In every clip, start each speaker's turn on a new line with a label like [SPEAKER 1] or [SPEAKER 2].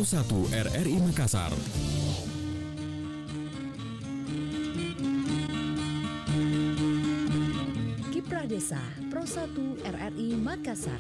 [SPEAKER 1] Pro 1 RRI Makassar.
[SPEAKER 2] Kiprah Desa Pro 1 RRI Makassar.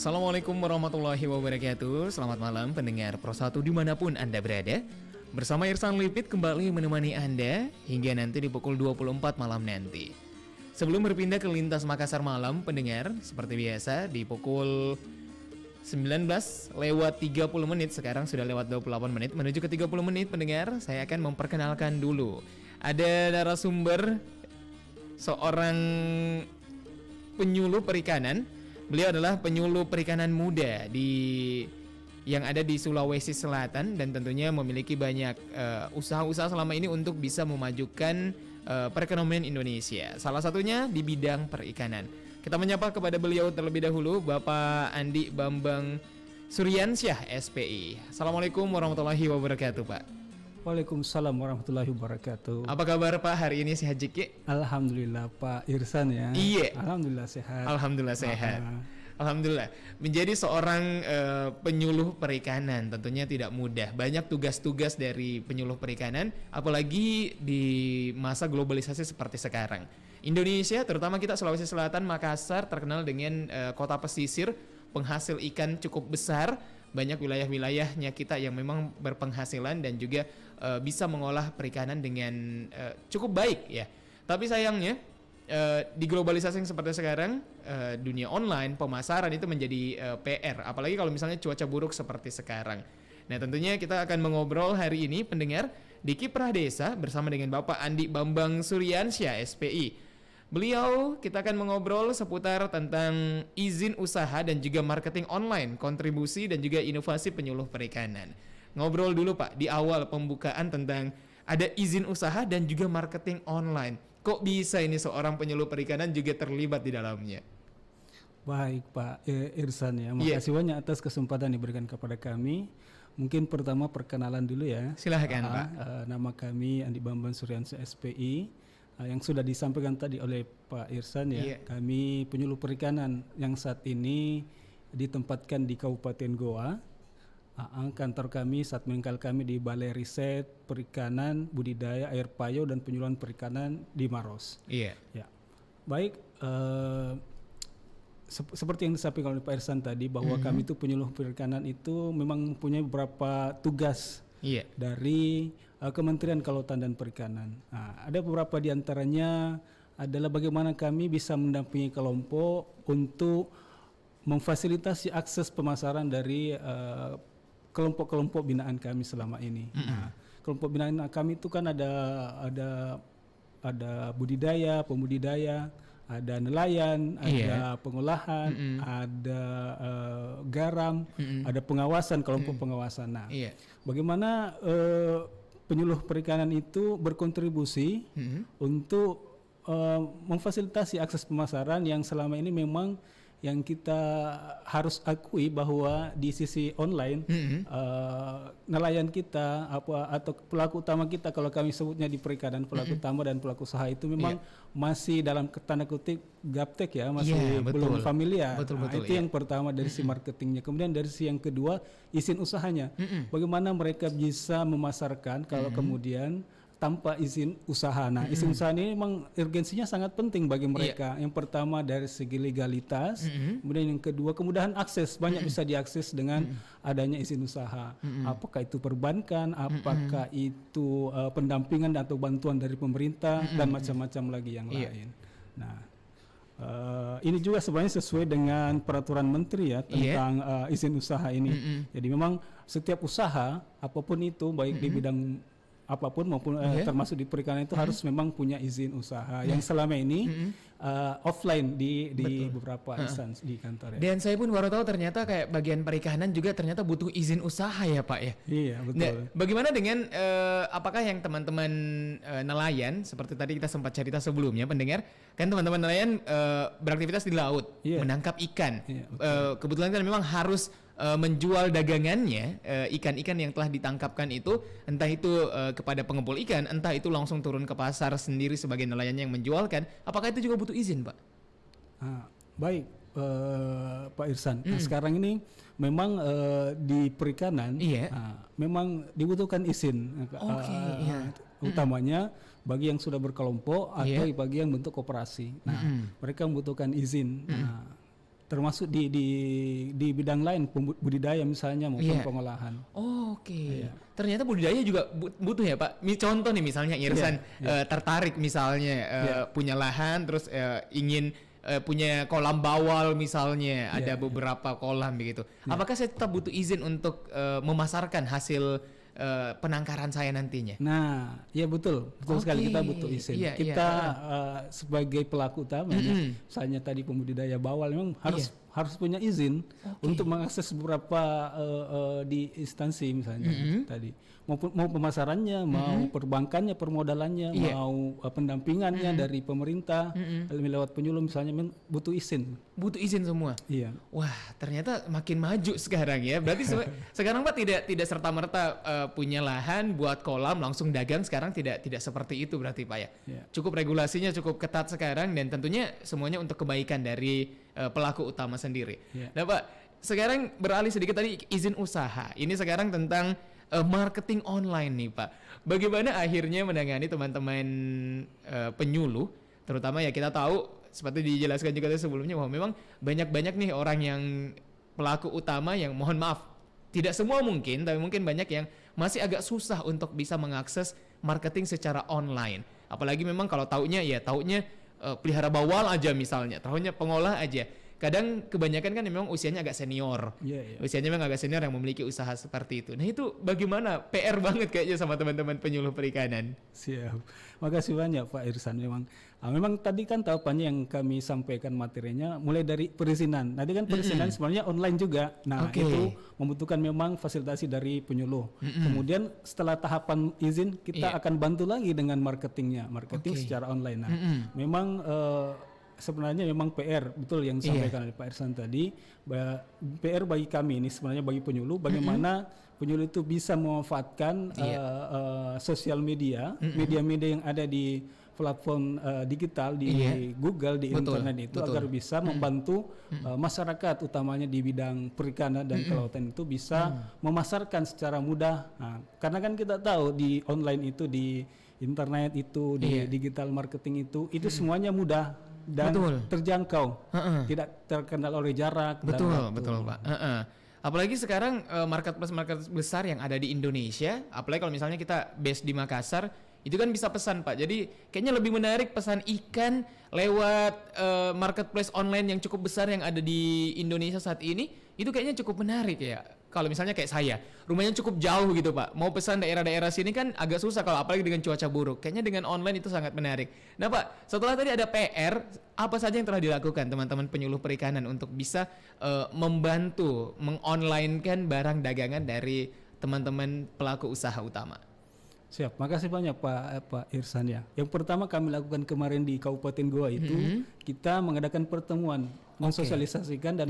[SPEAKER 3] Assalamualaikum warahmatullahi wabarakatuh. Selamat malam pendengar Pro 1 dimanapun Anda berada. Bersama Irsan Lipit kembali menemani Anda hingga nanti di pukul 24 malam nanti. Sebelum berpindah ke lintas Makassar malam, pendengar, seperti biasa di pukul 19 lewat 30 menit, sekarang sudah lewat 28 menit, menuju ke 30 menit pendengar, saya akan memperkenalkan dulu. Ada narasumber, seorang penyuluh perikanan. Beliau adalah penyuluh perikanan muda yang ada di Sulawesi Selatan dan tentunya memiliki banyak usaha-usaha selama ini untuk bisa memajukan perekonomian Indonesia. Salah satunya di bidang perikanan. Kita menyapa kepada beliau terlebih dahulu, Bapak Andi Bambang Suryansyah, SPI. Assalamualaikum warahmatullahi wabarakatuh, Pak.
[SPEAKER 4] Waalaikumsalam warahmatullahi wabarakatuh.
[SPEAKER 3] Apa kabar Pak hari ini, sehat Jiki?
[SPEAKER 4] Alhamdulillah Pak Irsan ya.
[SPEAKER 3] Iya.
[SPEAKER 4] Alhamdulillah sehat.
[SPEAKER 3] Alhamdulillah sehat. Alhamdulillah. Menjadi seorang penyuluh perikanan tentunya tidak mudah. Banyak tugas-tugas dari penyuluh perikanan, apalagi di masa globalisasi seperti sekarang. Indonesia, terutama kita Sulawesi Selatan, Makassar terkenal dengan kota pesisir, penghasil ikan cukup besar. Banyak wilayah-wilayahnya kita yang memang berpenghasilan dan juga bisa mengolah perikanan dengan cukup baik ya. Tapi sayangnya di globalisasi yang seperti sekarang, dunia online, pemasaran itu menjadi PR. Apalagi kalau misalnya cuaca buruk seperti sekarang. Nah tentunya kita akan mengobrol hari ini pendengar di Kiprah Desa bersama dengan Bapak Andi Bambang Suryansyah, SPI. Beliau, kita akan mengobrol seputar tentang izin usaha dan juga marketing online, kontribusi dan juga inovasi penyuluh perikanan. Ngobrol dulu Pak, di awal pembukaan tentang ada izin usaha dan juga marketing online. Kok bisa ini seorang penyuluh perikanan juga terlibat di dalamnya?
[SPEAKER 4] Baik Pak Irsan ya, makasih banyak atas kesempatan diberikan kepada kami. Mungkin pertama perkenalan dulu ya.
[SPEAKER 3] Silahkan Pak.
[SPEAKER 4] Nama kami Andi Bambang Suryansyah, SPI. Yang sudah disampaikan tadi oleh Pak Irsan ya, kami penyuluh perikanan yang saat ini ditempatkan di Kabupaten Goa. Kantor kami, satmenkel kami di Balai Riset Perikanan, Budidaya, Air Payo dan Penyuluhan Perikanan di Maros.
[SPEAKER 3] Iya.
[SPEAKER 4] Ya. Baik, seperti yang disampaikan oleh Pak Irsan tadi bahwa kami itu penyuluh perikanan itu memang mempunyai beberapa tugas.
[SPEAKER 3] Iya.
[SPEAKER 4] Dari Kementerian Kelautan dan Perikanan. Ada beberapa di antaranya adalah bagaimana kami bisa mendampingi kelompok untuk memfasilitasi akses pemasaran dari kelompok-kelompok binaan kami selama ini. Kelompok binaan kami itu kan ada ada budidaya, pembudidaya, ada nelayan, ada pengolahan, ada garam, ada pengawasan, kelompok pengawasan. Nah, bagaimana penyuluh perikanan itu berkontribusi untuk memfasilitasi akses pemasaran yang selama ini memang yang kita harus akui bahwa di sisi online nelayan kita atau pelaku utama kita, kalau kami sebutnya di perikanan pelaku utama dan pelaku usaha itu memang masih dalam tanda kutip gaptek ya, masih belum familiar. Itu yang pertama dari si marketingnya. Kemudian dari si yang kedua izin usahanya. Bagaimana mereka bisa memasarkan kalau kemudian tanpa izin usaha. Nah, izin usaha ini memang urgensinya sangat penting bagi mereka. Yang pertama dari segi legalitas, kemudian yang kedua kemudahan akses, banyak bisa diakses dengan adanya izin usaha. Apakah itu perbankan, apakah itu pendampingan atau bantuan dari pemerintah dan macam-macam lagi yang lain. Nah, ini juga sebenarnya sesuai dengan peraturan menteri ya tentang izin usaha ini. Jadi memang setiap usaha apapun itu, baik di bidang apapun maupun termasuk di perikanan itu harus memang punya izin usaha yang selama ini offline di beberapa instansi di kantor ya. Dan
[SPEAKER 3] saya pun baru tahu ternyata kayak bagian perikanan juga ternyata butuh izin usaha ya Pak ya.
[SPEAKER 4] Iya betul.
[SPEAKER 3] Nah, bagaimana dengan apakah yang teman-teman nelayan seperti tadi kita sempat cerita sebelumnya pendengar, kan teman-teman nelayan beraktivitas di laut, menangkap ikan. Kebetulan kan memang harus menjual dagangannya, ikan-ikan yang telah ditangkapkan itu, entah itu kepada pengepul ikan, entah itu langsung turun ke pasar sendiri sebagai nelayan yang menjualkan. Apakah itu juga butuh izin, Pak?
[SPEAKER 4] Baik, Pak Irsan. Nah, sekarang ini memang di perikanan memang dibutuhkan izin. Utamanya bagi yang sudah berkelompok atau bagi yang bentuk koperasi. Nah, mereka membutuhkan izin. Termasuk di bidang lain, budidaya misalnya maupun pengolahan.
[SPEAKER 3] Ternyata budidaya juga butuh ya Pak. Contoh nih misalnya Irsan tertarik misalnya punya lahan terus ingin punya kolam bawal misalnya, ada beberapa kolam begitu. Apakah saya tetap butuh izin untuk memasarkan hasil penangkaran saya nantinya?
[SPEAKER 4] Nah, ya betul sekali, kita butuh izin. Kita sebagai pelaku utama, misalnya tadi pembudidaya bawal memang harus punya izin untuk mengakses beberapa di instansi misalnya tadi. Mau pemasarannya, mau perbankannya, permodalannya, mau pendampingannya dari pemerintah lewat penyuluh misalnya, butuh izin.
[SPEAKER 3] Butuh izin semua.
[SPEAKER 4] Iya.
[SPEAKER 3] Wah, ternyata makin maju sekarang ya. Berarti sekarang Pak tidak serta-merta punya lahan buat kolam langsung dagang, sekarang tidak seperti itu berarti Pak ya. Cukup regulasinya cukup ketat sekarang dan tentunya semuanya untuk kebaikan dari pelaku utama sendiri. Nah Pak, sekarang beralih sedikit tadi izin usaha. Ini sekarang tentang marketing online nih Pak. Bagaimana akhirnya menangani teman-teman penyuluh, terutama ya kita tahu seperti dijelaskan juga sebelumnya bahwa memang banyak nih orang yang pelaku utama yang mohon maaf, tidak semua mungkin, tapi mungkin banyak yang masih agak susah untuk bisa mengakses marketing secara online. Apalagi memang kalau taunya pelihara bawal aja misalnya, taunya pengolah aja. Kadang kebanyakan kan memang usianya agak senior. Usianya memang agak senior yang memiliki usaha seperti itu. Nah itu bagaimana? PR banget kayaknya sama teman-teman penyuluh perikanan.
[SPEAKER 4] Siap. Makasih banyak Pak Irsan. Memang tadi kan tahapannya yang kami sampaikan materinya mulai dari perizinan. Tadi kan perizinan sebenarnya online juga. Nah itu membutuhkan memang fasilitasi dari penyuluh. Kemudian setelah tahapan izin kita akan bantu lagi dengan marketingnya. Marketing secara online. Nah memang sebenarnya memang PR betul yang disampaikan oleh Pak Irsan tadi. PR bagi kami ini sebenarnya bagi penyuluh, bagaimana penyuluh itu bisa memanfaatkan sosial media, media-media yang ada di platform digital di Google, di internet itu agar bisa membantu masyarakat utamanya di bidang perikanan dan kelautan itu bisa memasarkan secara mudah. Nah, karena kan kita tahu di online itu, di internet itu, di digital marketing itu semuanya mudah dan terjangkau, tidak terkendala oleh jarak.
[SPEAKER 3] Betul Pak. Apalagi sekarang marketplace besar yang ada di Indonesia, apalagi kalau misalnya kita base di Makassar, itu kan bisa pesan Pak. Jadi kayaknya lebih menarik pesan ikan lewat marketplace online yang cukup besar yang ada di Indonesia saat ini. Itu kayaknya cukup menarik ya. kalau misalnya kayak saya, rumahnya cukup jauh gitu Pak, mau pesan daerah-daerah sini kan agak susah kalau apalagi dengan cuaca buruk. Kayaknya dengan online itu sangat menarik. Nah Pak, setelah tadi ada PR, apa saja yang telah dilakukan teman-teman penyuluh perikanan untuk bisa membantu mengonlinekan barang dagangan dari teman-teman pelaku usaha utama?
[SPEAKER 4] Siap, makasih banyak Pak Irsan ya. Yang pertama kami lakukan kemarin di Kabupaten Goa itu kita mengadakan pertemuan, mensosialisasikan dan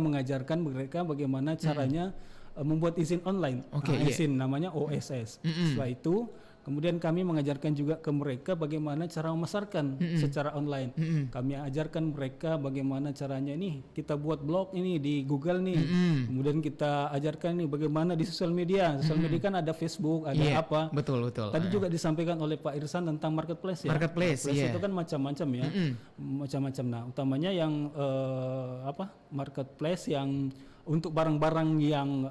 [SPEAKER 4] mengajarkan mereka bagaimana caranya membuat izin online. Izin namanya OSS. Setelah itu kemudian kami mengajarkan juga ke mereka bagaimana cara memasarkan secara online. Kami ajarkan mereka bagaimana caranya nih kita buat blog ini di Google nih. Kemudian kita ajarkan nih bagaimana di sosial media. Sosial media kan ada Facebook, ada apa.
[SPEAKER 3] Betul.
[SPEAKER 4] Tadi juga disampaikan oleh Pak Irsan tentang marketplace ya.
[SPEAKER 3] Marketplace
[SPEAKER 4] itu kan macam-macam ya. Macam-macam. Nah, utamanya yang marketplace yang untuk barang-barang yang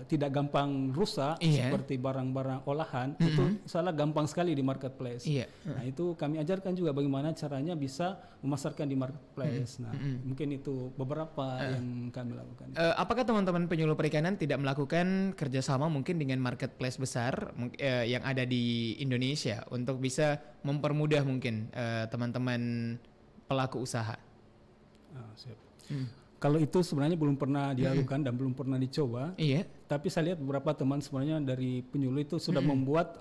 [SPEAKER 4] tidak gampang rusak seperti barang-barang olahan itu salah gampang sekali di marketplace. Nah itu kami ajarkan juga bagaimana caranya bisa memasarkan di marketplace. Nah mungkin itu beberapa yang kami lakukan.
[SPEAKER 3] Apakah teman-teman penyuluh perikanan tidak melakukan kerjasama mungkin dengan marketplace besar yang ada di Indonesia untuk bisa mempermudah mungkin teman-teman pelaku usaha?
[SPEAKER 4] Siap. Kalau itu sebenarnya belum pernah dilakukan dan belum pernah dicoba. Tapi saya lihat beberapa teman sebenarnya dari penyuluh itu sudah membuat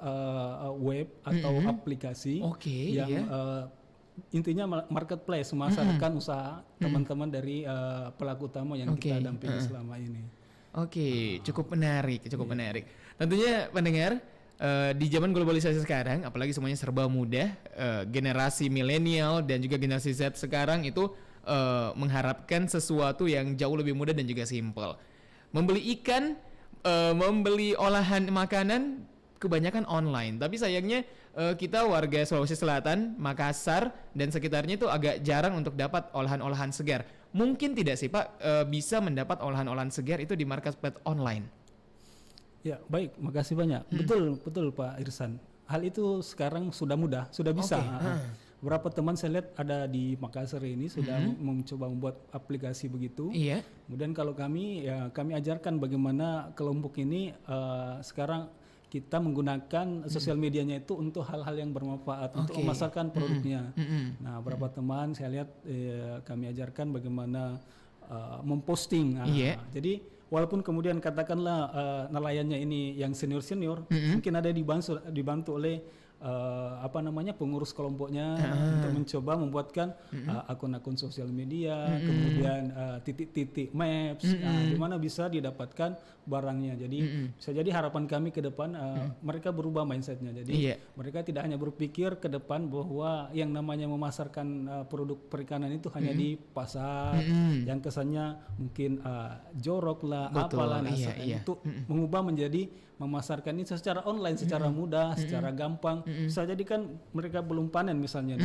[SPEAKER 4] web atau aplikasi yang intinya marketplace, memasarkan usaha teman-teman dari pelaku utama yang kita dampingi selama ini.
[SPEAKER 3] Cukup menarik. Tentunya pendengar, di zaman globalisasi sekarang, apalagi semuanya serba mudah, generasi milenial dan juga generasi Z sekarang itu mengharapkan sesuatu yang jauh lebih mudah dan juga simpel. Membeli ikan, membeli olahan makanan kebanyakan online. Tapi sayangnya kita warga Sulawesi Selatan, Makassar dan sekitarnya itu agak jarang untuk dapat olahan-olahan segar. Mungkin tidak sih Pak bisa mendapat olahan-olahan segar itu di marketplace online?
[SPEAKER 4] Ya baik, makasih banyak. Betul Pak Irsan. Hal itu sekarang sudah mudah, sudah bisa. Beberapa teman saya lihat ada di Makassar ini sudah mencoba membuat aplikasi begitu. Kemudian kalau kami ajarkan bagaimana kelompok ini sekarang kita menggunakan sosial medianya itu untuk hal-hal yang bermanfaat untuk memasarkan produknya. Nah, beberapa teman saya lihat kami ajarkan bagaimana memposting. Jadi walaupun kemudian katakanlah nelayannya ini yang senior mungkin ada dibantu oleh pengurus kelompoknya untuk mencoba membuatkan akun-akun sosial media, kemudian titik-titik maps, di mana bisa didapatkan barangnya. Jadi bisa jadi harapan kami ke depan mereka berubah mindsetnya. Jadi mereka tidak hanya berpikir ke depan bahwa yang namanya memasarkan produk perikanan itu hanya di pasar, yang kesannya mungkin jorok lah, apalah, untuk mengubah menjadi memasarkan ini secara online, secara mudah, secara gampang. Bisa jadi kan mereka belum panen misalnya,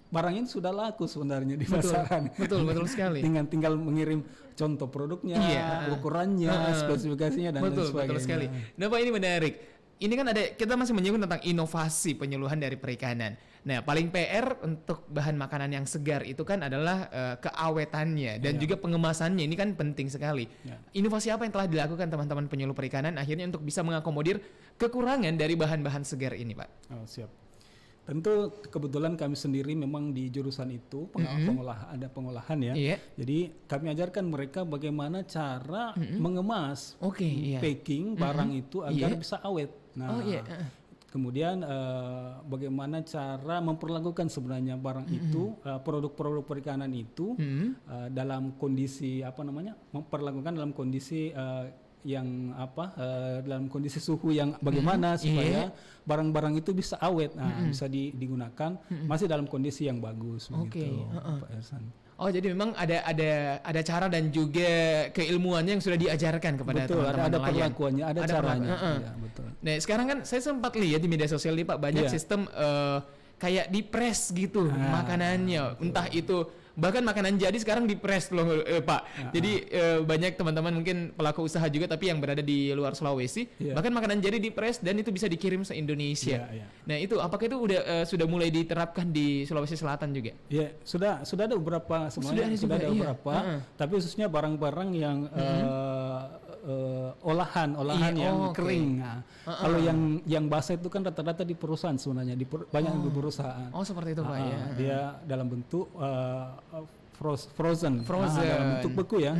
[SPEAKER 4] barang ini sudah laku sebenarnya di pasaran.
[SPEAKER 3] Betul sekali.
[SPEAKER 4] Tinggal mengirim contoh produknya, ukurannya, spesifikasinya dan lain sebagainya.
[SPEAKER 3] Betul sekali. Nah Pak, ini menarik. Ini kan kita masih menyinggung tentang inovasi penyuluhan dari perikanan. Nah, paling PR untuk bahan makanan yang segar itu kan adalah keawetannya dan juga pengemasannya. Ini kan penting sekali. Inovasi apa yang telah dilakukan teman-teman penyuluh perikanan akhirnya untuk bisa mengakomodir kekurangan dari bahan-bahan segar ini, Pak?
[SPEAKER 4] Siap. Tentu kebetulan kami sendiri memang di jurusan itu ada pengolahan ya. Jadi kami ajarkan mereka bagaimana cara mengemas, packing barang itu agar bisa awet. Nah, kemudian bagaimana cara memperlakukan sebenarnya barang itu, produk-produk perikanan itu dalam kondisi memperlakukan dalam kondisi yang dalam kondisi suhu yang bagaimana supaya barang-barang itu bisa awet, bisa digunakan masih dalam kondisi yang bagus begitu, Pak Ersan.
[SPEAKER 3] Jadi memang ada cara dan juga keilmuannya yang sudah diajarkan kepada teman-teman
[SPEAKER 4] ada perlakuannya, ada caranya. Ya, betul.
[SPEAKER 3] Nah, sekarang kan saya sempat lihat di media sosial nih Pak, banyak sistem kayak di press gitu makanannya, entah itu bahkan makanan jadi sekarang di press loh Pak. Jadi banyak teman-teman mungkin pelaku usaha juga tapi yang berada di luar Sulawesi, bahkan makanan jadi di press dan itu bisa dikirim se Indonesia. Nah itu apakah itu sudah mulai diterapkan di Sulawesi Selatan juga? Ya, sudah ada beberapa semuanya, sudah ada beberapa. Tapi khususnya barang-barang yang
[SPEAKER 4] olahan yang kering. Nah, kalau yang basah itu kan rata-rata di perusahaan sebenarnya, banyak di perusahaan.
[SPEAKER 3] Oh, seperti itu Pak ya.
[SPEAKER 4] Dia dalam bentuk frozen. Dalam bentuk beku ya.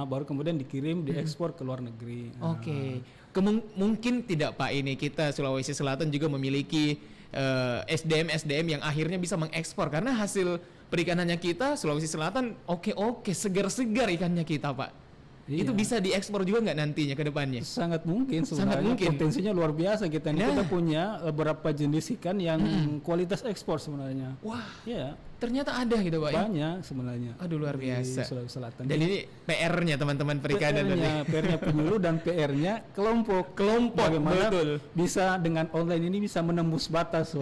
[SPEAKER 4] Baru kemudian dikirim, diekspor ke luar negeri.
[SPEAKER 3] Oke. Mungkin tidak Pak, ini kita Sulawesi Selatan juga memiliki SDM yang akhirnya bisa mengekspor karena hasil perikanannya kita Sulawesi Selatan oke, segar-segar ikannya kita Pak.
[SPEAKER 4] Iya.
[SPEAKER 3] Itu bisa diekspor juga nggak nantinya ke depannya?
[SPEAKER 4] Sangat mungkin sebenarnya.
[SPEAKER 3] Sangat mungkin.
[SPEAKER 4] Potensinya luar biasa kita. Kita punya beberapa jenis ikan yang kualitas ekspor sebenarnya.
[SPEAKER 3] Wah.
[SPEAKER 4] Iya.
[SPEAKER 3] Ternyata ada gitu Pak ya?
[SPEAKER 4] Banyak sebenarnya.
[SPEAKER 3] Aduh, luar biasa.
[SPEAKER 4] Di Sulawesi Selatan.
[SPEAKER 3] Dan ini PR-nya teman-teman perikanan.
[SPEAKER 4] PR-nya penyuluh dan PR-nya kelompok. Bagaimana bisa dengan online ini bisa menembus batas.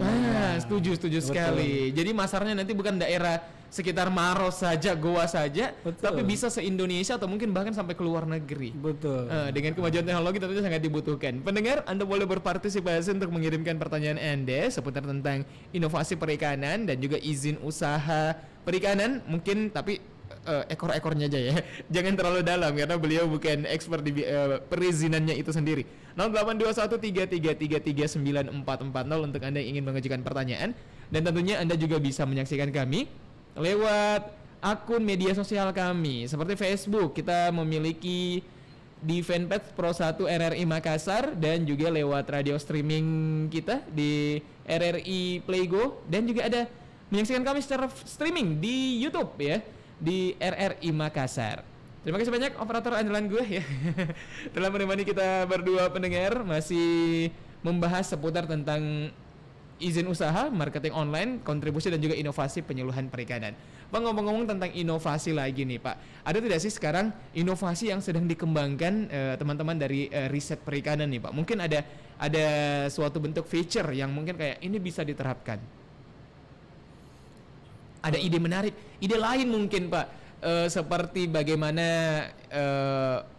[SPEAKER 3] Setuju sekali. Jadi masarnya nanti bukan daerah sekitar Maros saja, Goa saja, tapi bisa se-Indonesia atau mungkin bahkan sampai ke luar negeri.
[SPEAKER 4] Betul.
[SPEAKER 3] Dengan kemajuan teknologi tentunya sangat dibutuhkan. Pendengar, Anda boleh berpartisipasi untuk mengirimkan pertanyaan Anda seputar tentang inovasi perikanan dan juga izin usaha perikanan, mungkin tapi ekor-ekornya aja ya. Jangan terlalu dalam karena beliau bukan expert di perizinannya itu sendiri. 082133339440 untuk Anda yang ingin mengajukan pertanyaan, dan tentunya Anda juga bisa menyaksikan kami lewat akun media sosial kami seperti Facebook. Kita memiliki di fanpage Pro1 RRI Makassar dan juga lewat radio streaming kita di RRI Playgo, dan juga ada menyaksikan kami secara streaming di YouTube ya, di RRI Makassar. Terima kasih banyak operator andalan gue ya telah menemani kita berdua pendengar masih membahas seputar tentang izin usaha, marketing online, kontribusi dan juga inovasi penyuluhan perikanan. Pak, ngomong-ngomong tentang inovasi lagi nih Pak, ada tidak sih sekarang inovasi yang sedang dikembangkan teman-teman dari riset perikanan nih Pak? Mungkin ada suatu bentuk feature yang mungkin kayak ini bisa diterapkan. Ada ide menarik, ide lain mungkin Pak, seperti bagaimana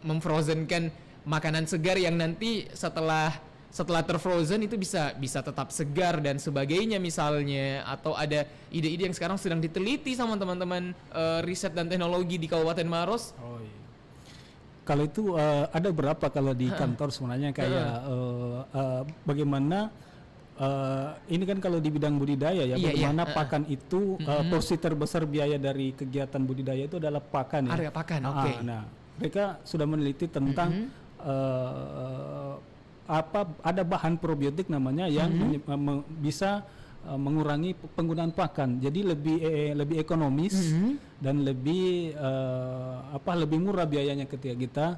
[SPEAKER 3] memfrozenkan makanan segar yang nanti setelah terfrozen itu bisa tetap segar dan sebagainya misalnya, atau ada ide-ide yang sekarang sedang diteliti sama teman-teman riset dan teknologi di Kabupaten Maros. Oh iya.
[SPEAKER 4] Kalau itu ada berapa kalau di kantor sebenarnya kayak bagaimana ini kan kalau di bidang budidaya ya, bagaimana pakan itu porsi terbesar biaya dari kegiatan budidaya itu adalah pakan ya.
[SPEAKER 3] Area pakan, oke.
[SPEAKER 4] Nah, mereka sudah meneliti tentang ada bahan probiotik namanya yang bisa mengurangi penggunaan pakan, jadi lebih ekonomis dan lebih murah biayanya ketika kita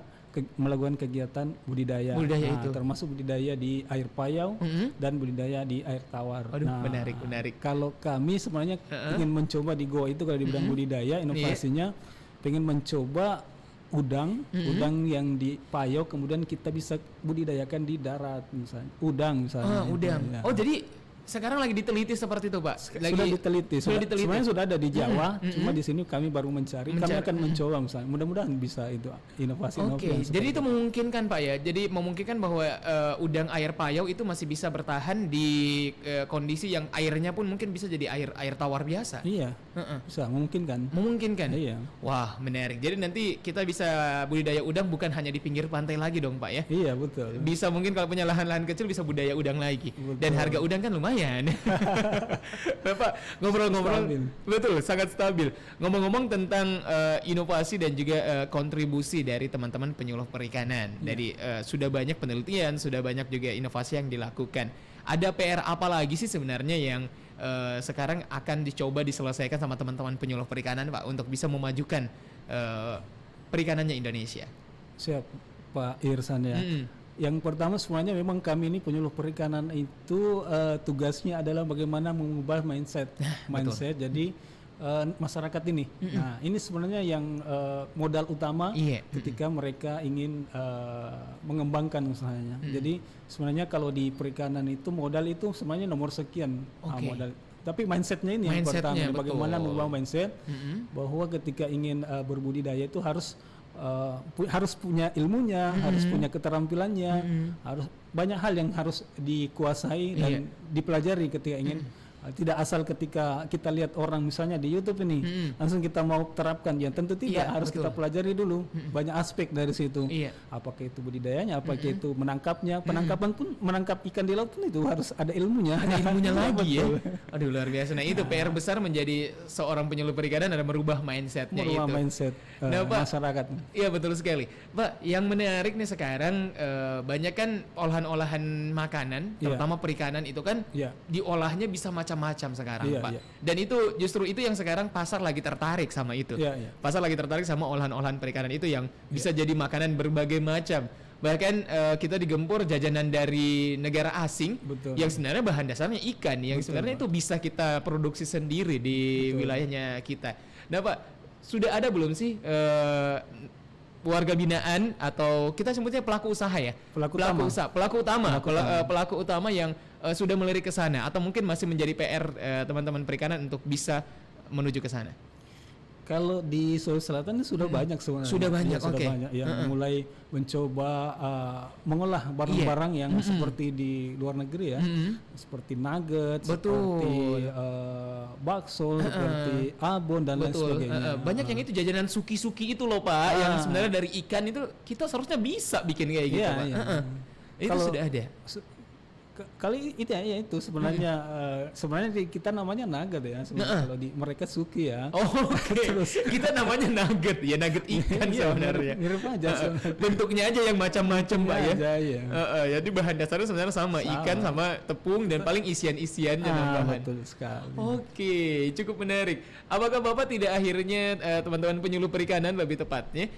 [SPEAKER 4] melakukan kegiatan budidaya itu, termasuk budidaya di air payau dan budidaya di air tawar.
[SPEAKER 3] Menarik.
[SPEAKER 4] Kalau kami sebenarnya ingin mencoba di Goa itu, kalau di bidang budidaya inovasinya pengen mencoba udang yang di payau kemudian kita bisa budidayakan di darat misalnya. Udang.
[SPEAKER 3] Ya. Oh, jadi sekarang lagi diteliti seperti itu Pak?
[SPEAKER 4] Sudah diteliti. Sebenarnya sudah ada di Jawa, cuma di sini kami baru mencari. Kami akan mencoba misalnya. Mudah-mudahan bisa itu inovasi.
[SPEAKER 3] Oke. Jadi itu memungkinkan Pak ya. Jadi memungkinkan bahwa udang air payau itu masih bisa bertahan di kondisi yang airnya pun mungkin bisa jadi air tawar biasa.
[SPEAKER 4] Iya. Bisa, memungkinkan.
[SPEAKER 3] Iya. Wah, menarik. Jadi nanti kita bisa budidaya udang bukan hanya di pinggir pantai lagi dong Pak ya?
[SPEAKER 4] Iya, betul.
[SPEAKER 3] Bisa mungkin kalau punya lahan-lahan kecil bisa budidaya udang lagi. Betul. Dan harga udang kan lumayan. Bapak ngobrol-ngobrol betul, sangat stabil. Ngomong-ngomong tentang inovasi dan juga kontribusi dari teman-teman penyuluh perikanan. Jadi sudah banyak penelitian, sudah banyak juga inovasi yang dilakukan. Ada PR apa lagi sih sebenarnya yang sekarang akan dicoba diselesaikan sama teman-teman penyuluh perikanan Pak untuk bisa memajukan perikanannya Indonesia?
[SPEAKER 4] Siap Pak Irsan ya. Yang pertama semuanya memang kami ini penyuluh perikanan itu tugasnya adalah bagaimana mengubah mindset. Jadi masyarakat ini. Nah, ini sebenarnya yang modal utama ketika mereka ingin mengembangkan usahanya. Jadi sebenarnya kalau di perikanan itu modal itu sebenarnya nomor sekian modal. Tapi mindsetnya ini yang pertama, bagaimana mengubah mindset bahwa ketika ingin berbudidaya itu harus punya ilmunya, harus punya keterampilannya, harus banyak hal yang harus dikuasai dan dipelajari ketika ingin Tidak asal ketika kita lihat orang misalnya di YouTube ini langsung kita mau terapkan, ya tentu tidak, harus kita pelajari dulu banyak aspek dari situ. Apakah itu budidayanya, apakah itu menangkapnya, penangkapan pun menangkap ikan di laut pun itu harus ada ilmunya.
[SPEAKER 3] Ada ilmunya lagi ya. Aduh luar biasa. Nah itu PR besar menjadi seorang penyuluh perikanan, ada merubah mindsetnya itu.
[SPEAKER 4] Merubah mindset masyarakat.
[SPEAKER 3] Iya betul sekali, Pak. Yang menarik nih sekarang banyak kan olahan-olahan makanan, terutama perikanan itu kan diolahnya bisa macam-macam sekarang, Pak. Dan itu justru itu yang sekarang pasar lagi tertarik sama itu. Pasar lagi tertarik sama olahan-olahan perikanan itu yang bisa jadi makanan berbagai macam. Bahkan kita digempur jajanan dari negara asing yang sebenarnya bahan dasarnya ikan, yang sebenarnya itu bisa kita produksi sendiri di wilayahnya kita. Nah, Pak, sudah ada belum sih warga binaan atau kita sebutnya pelaku usaha ya? Pelaku utama yang sudah melirik ke sana atau mungkin masih menjadi PR teman-teman perikanan untuk bisa menuju ke sana?
[SPEAKER 4] Kalau di Sulawesi Selatan sudah banyak sebenarnya.
[SPEAKER 3] Sudah banyak,
[SPEAKER 4] banyak yang mulai mencoba mengolah barang-barang yang seperti di luar negeri ya, seperti nugget, seperti bakso, seperti abon dan lain sebagainya.
[SPEAKER 3] Banyak yang itu jajanan suki-suki itu loh Pak, yang sebenarnya dari ikan itu kita seharusnya bisa bikin kayak gitu Pak. Itu sudah ada.
[SPEAKER 4] Kali itu ya itu sebenarnya sebenarnya kita namanya nugget ya sebenarnya, kalau di mereka suki ya.
[SPEAKER 3] Kita namanya nugget ya, nugget ikan sebenarnya.
[SPEAKER 4] Mirip aja
[SPEAKER 3] bentuknya aja yang macam-macam Pak ya.
[SPEAKER 4] Jadi
[SPEAKER 3] bahan dasarnya sebenarnya sama, ikan sama tepung dan paling isian-isiannya tambahan.
[SPEAKER 4] Betul sekali.
[SPEAKER 3] Oke, cukup menarik. Apakah Bapak tidak akhirnya teman-teman penyuluh perikanan lebih tepatnya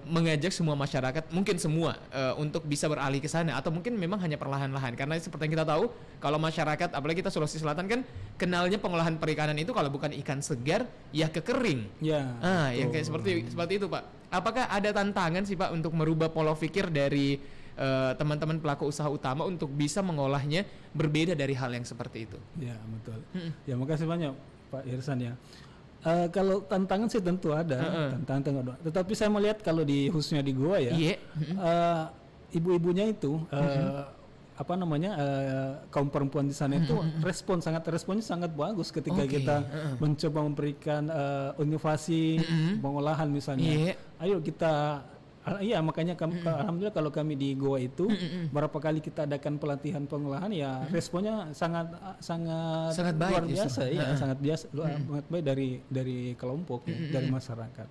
[SPEAKER 3] mengajak semua masyarakat, mungkin semua untuk bisa beralih ke sana, atau mungkin memang hanya perlahan-lahan? Karena seperti yang kita tahu, kalau masyarakat apalagi kita Sulawesi Selatan kan kenalnya pengolahan perikanan itu kalau bukan ikan segar ya kekering. Yang kayak seperti itu Pak. Apakah ada tantangan sih Pak untuk merubah pola pikir dari teman-teman pelaku usaha utama untuk bisa mengolahnya berbeda dari hal yang seperti itu?
[SPEAKER 4] Ya betul. Ya makasih banyak Pak Irsan ya. Kalau tantangan sih tentu ada, tantangan. Tetapi saya melihat kalau khususnya di Goa ya, ibu-ibunya itu kaum perempuan di sana itu responnya sangat bagus ketika kita mencoba memberikan inovasi pengolahan misalnya. Ayo kita makanya alhamdulillah kalau kami di Goa itu berapa kali kita adakan pelatihan pengolahan ya responnya sangat baik, luar biasa sangat baik dari kelompok dari masyarakat.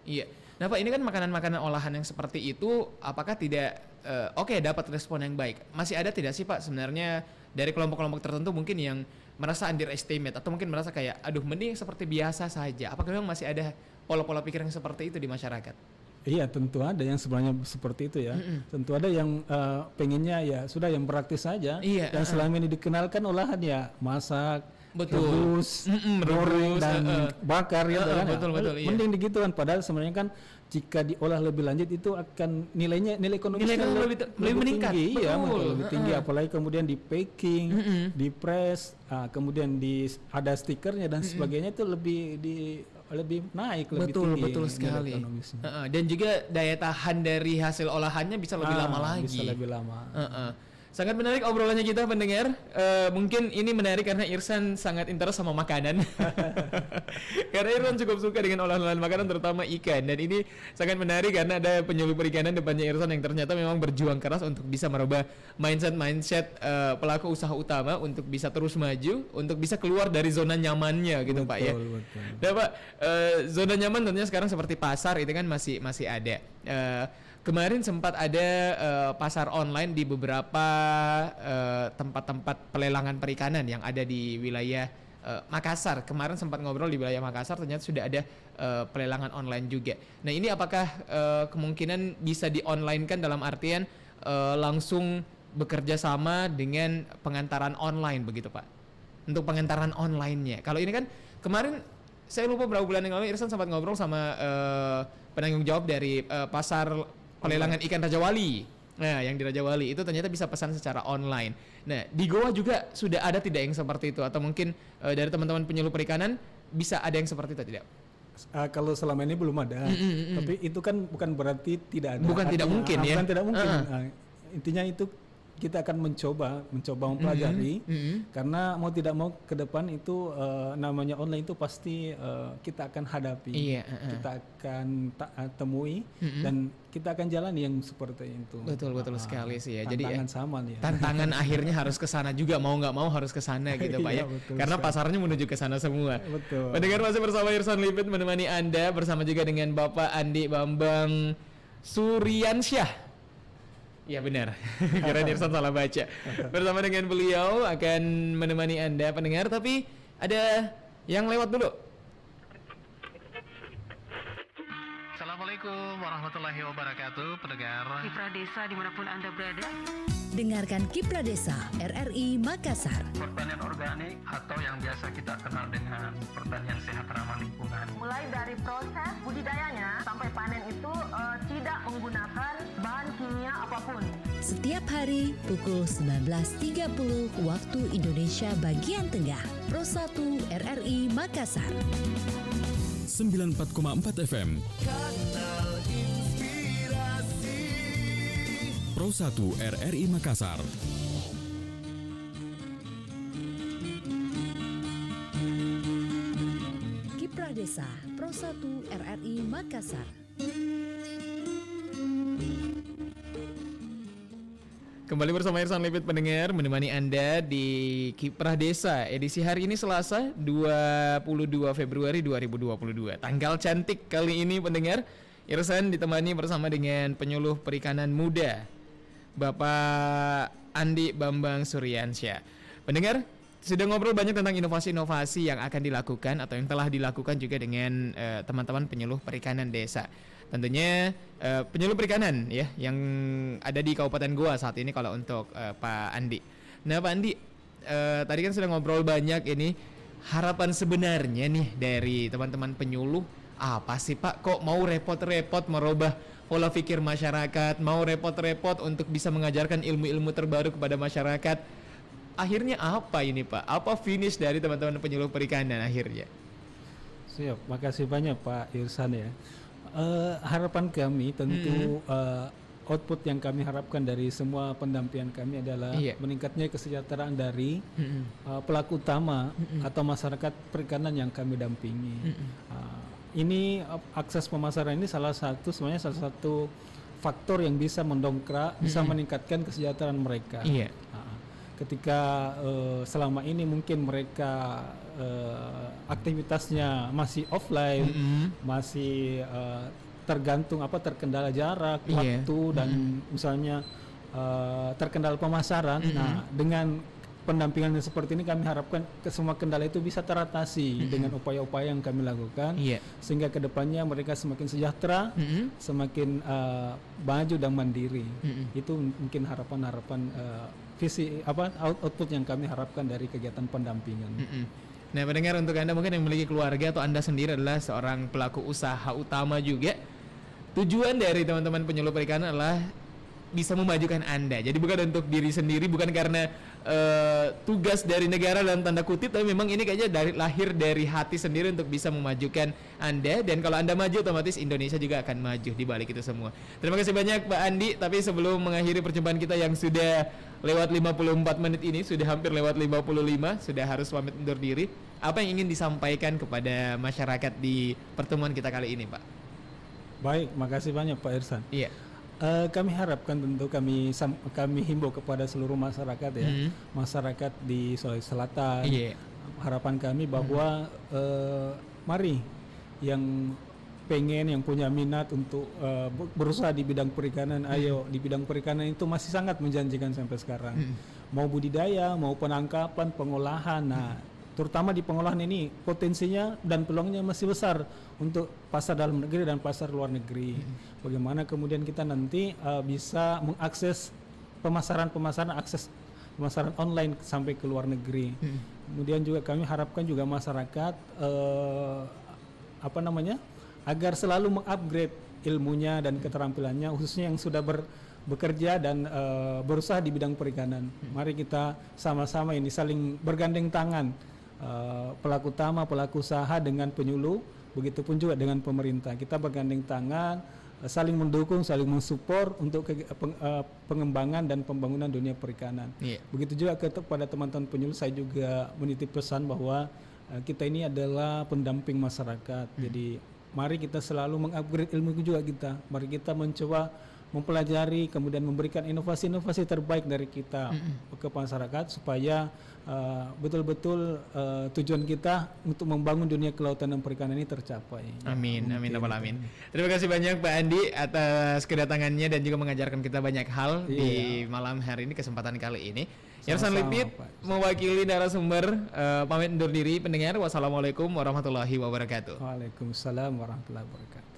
[SPEAKER 3] Nah Pak, ini kan makanan-makanan olahan yang seperti itu apakah tidak dapat respon yang baik? Masih ada tidak sih Pak sebenarnya dari kelompok-kelompok tertentu mungkin yang merasa underestimate atau mungkin merasa kayak aduh mending seperti biasa saja? Apakah memang masih ada pola-pola pikir yang seperti itu di masyarakat?
[SPEAKER 4] Iya, tentu ada yang sebenarnya seperti itu ya. Tentu ada yang pengennya ya sudah yang praktis saja. Dan selama ini dikenalkan olahan ya masak, rebus, goreng dan bakar ya. Mending digituan, padahal sebenarnya kan jika diolah lebih lanjut itu akan nilai ekonomisnya lebih meningkat. Tinggi, lebih tinggi, apalagi kemudian di packing, di press, kemudian ada stikernya dan sebagainya itu lebih naik, lebih tinggi.
[SPEAKER 3] Betul sekali. Dan juga daya tahan dari hasil olahannya bisa lebih lama lagi.
[SPEAKER 4] Bisa lebih lama.
[SPEAKER 3] Sangat menarik obrolannya kita pendengar. Mungkin ini menarik karena Irsan sangat interest sama makanan. Karena Irsan cukup suka dengan olahan-olahan makanan terutama ikan. Dan ini sangat menarik karena ada penyuluh perikanan depannya Irsan yang ternyata memang berjuang keras untuk bisa merubah mindset pelaku usaha utama untuk bisa terus maju, untuk bisa keluar dari zona nyamannya gitu Pak ya. Betul. Nah Pak, zona nyaman tentunya sekarang seperti pasar itu kan masih ada. Kemarin sempat ada pasar online di beberapa tempat-tempat pelelangan perikanan yang ada di wilayah Makassar. Kemarin sempat ngobrol di wilayah Makassar, ternyata sudah ada pelelangan online juga. Nah ini apakah kemungkinan bisa di-online-kan dalam artian langsung bekerja sama dengan pengantaran online begitu Pak? Untuk pengantaran online-nya. Kalau ini kan kemarin saya lupa berapa bulan yang lalu Irsan sempat ngobrol sama penanggung jawab dari pasar pelelangan ikan Raja Wali. Nah, yang di Raja Wali itu ternyata bisa pesan secara online. Nah, di Goa juga sudah ada tidak yang seperti itu? Atau mungkin dari teman-teman penyuluh perikanan bisa ada yang seperti itu tidak?
[SPEAKER 4] Kalau selama ini belum ada. Tapi itu kan bukan berarti tidak ada.
[SPEAKER 3] Bukan tidak mungkin ya?
[SPEAKER 4] Bukan tidak mungkin. Intinya itu kita akan mencoba mempelajari karena mau tidak mau ke depan itu namanya online itu pasti kita akan hadapi, kita akan temui dan kita akan jalani yang seperti itu.
[SPEAKER 3] Betul sekali sih ya. Jadi
[SPEAKER 4] tantangan sama nih.
[SPEAKER 3] Tantangan akhirnya harus ke sana juga, mau nggak mau harus ke sana gitu Pak ya. Karena pasarnya menuju ke sana semua.
[SPEAKER 4] Betul.
[SPEAKER 3] Pendengar masih bersama Irsan Lipit menemani Anda bersama juga dengan Bapak Andi Bambang Suryansyah. Ya benar, kira Irsan salah baca. Bersama dengan beliau akan menemani Anda pendengar, tapi ada yang lewat dulu. Assalamualaikum warahmatullahi wabarakatuh, pendengar
[SPEAKER 5] Kiprah Desa dimanapun Anda berada.
[SPEAKER 2] Dengarkan Kiprah Desa RRI Makassar.
[SPEAKER 6] Pertanian organik atau yang biasa kita kenal dengan pertanian sehat ramah lingkungan.
[SPEAKER 5] Mulai dari proses budidayanya sampai panen itu tidak menggunakan bahan kimia apapun.
[SPEAKER 2] Setiap hari pukul 19.30 waktu Indonesia bagian Tengah. Pro 1 RRI Makassar.
[SPEAKER 1] 94,4 FM. Pro 1 RRI Makassar.
[SPEAKER 2] Kiprah Desa Pro 1 RRI Makassar.
[SPEAKER 3] Kembali bersama Irsan Lipit pendengar menemani Anda di Kiprah Desa edisi hari ini Selasa 22 Februari 2022. Tanggal cantik kali ini pendengar. Irsan ditemani bersama dengan penyuluh perikanan muda Bapak Andi Bambang Suryansyah. Pendengar, sudah ngobrol banyak tentang inovasi-inovasi yang akan dilakukan atau yang telah dilakukan juga dengan teman-teman penyuluh perikanan desa. Tentunya penyuluh perikanan ya yang ada di Kabupaten Goa saat ini kalau untuk Pak Andi. Nah Pak Andi, tadi kan sudah ngobrol banyak ini, harapan sebenarnya nih dari teman-teman penyuluh apa sih Pak? Kok mau repot-repot merubah pola pikir masyarakat, mau repot-repot untuk bisa mengajarkan ilmu-ilmu terbaru kepada masyarakat? Akhirnya apa ini Pak? Apa finish dari teman-teman penyuluh perikanan akhirnya?
[SPEAKER 4] Siap, makasih banyak Pak Irsan ya. Harapan kami tentu output yang kami harapkan dari semua pendampingan kami adalah meningkatnya kesejahteraan dari pelaku utama atau masyarakat perikanan yang kami dampingi. Ini akses pemasaran ini salah satu faktor yang bisa mendongkrak, bisa meningkatkan kesejahteraan mereka. Ketika selama ini mungkin mereka aktivitasnya masih offline, masih terkendala jarak, waktu dan misalnya terkendala pemasaran. Nah, dengan pendampingan seperti ini kami harapkan semua kendala itu bisa teratasi dengan upaya-upaya yang kami lakukan, sehingga kedepannya mereka semakin sejahtera, semakin maju dan mandiri. Itu mungkin harapan-harapan visi output yang kami harapkan dari kegiatan pendampingan.
[SPEAKER 3] Nah pendengar, untuk Anda mungkin yang memiliki keluarga atau Anda sendiri adalah seorang pelaku usaha utama juga, tujuan dari teman-teman penyuluh perikanan adalah bisa memajukan Anda. Jadi bukan untuk diri sendiri, bukan karena tugas dari negara dalam tanda kutip, tapi memang ini kayaknya lahir dari hati sendiri untuk bisa memajukan Anda. Dan kalau Anda maju, otomatis Indonesia juga akan maju di balik itu semua. Terima kasih banyak Pak Andi. Tapi sebelum mengakhiri perjumpaan kita yang sudah lewat 54 menit ini, sudah hampir lewat 55, sudah harus pamit undur diri. Apa yang ingin disampaikan kepada masyarakat di pertemuan kita kali ini, Pak?
[SPEAKER 4] Baik, makasih banyak Pak Irsan.
[SPEAKER 3] Iya.
[SPEAKER 4] Kami harapkan tentu kami himbau kepada seluruh masyarakat ya, masyarakat di Sulawesi Selatan. Harapan kami bahwa mari yang pengen, yang punya minat untuk berusaha di bidang perikanan, ayo, di bidang perikanan itu masih sangat menjanjikan sampai sekarang. Mau budidaya, mau penangkapan, pengolahan. Nah, terutama di pengolahan ini potensinya dan peluangnya masih besar untuk pasar dalam negeri dan pasar luar negeri. Bagaimana kemudian kita nanti bisa mengakses pemasaran online sampai ke luar negeri. Kemudian juga kami harapkan juga masyarakat agar selalu mengupgrade ilmunya dan keterampilannya, khususnya yang sudah bekerja dan berusaha di bidang perikanan. Mari kita sama-sama ini saling bergandeng tangan, pelaku utama, pelaku usaha dengan penyuluh, begitupun juga dengan pemerintah. Kita bergandeng tangan, saling mendukung, saling mensupport untuk pengembangan dan pembangunan dunia perikanan. Begitu juga kepada teman-teman penyuluh, saya juga menitip pesan bahwa kita ini adalah pendamping masyarakat. Jadi mari kita selalu mengupgrade ilmu juga kita. Mari kita mencoba mempelajari, kemudian memberikan inovasi-inovasi terbaik dari kita ke masyarakat supaya betul-betul tujuan kita untuk membangun dunia kelautan dan perikanan ini tercapai.
[SPEAKER 3] Amin, amin, amin. Terima kasih banyak Pak Andi atas kedatangannya dan juga mengajarkan kita banyak hal di malam hari ini, kesempatan kali ini. Yarsan Lipit mewakili narasumber pamit undur diri pendengar. Wassalamualaikum warahmatullahi wabarakatuh.
[SPEAKER 4] Waalaikumsalam warahmatullahi wabarakatuh.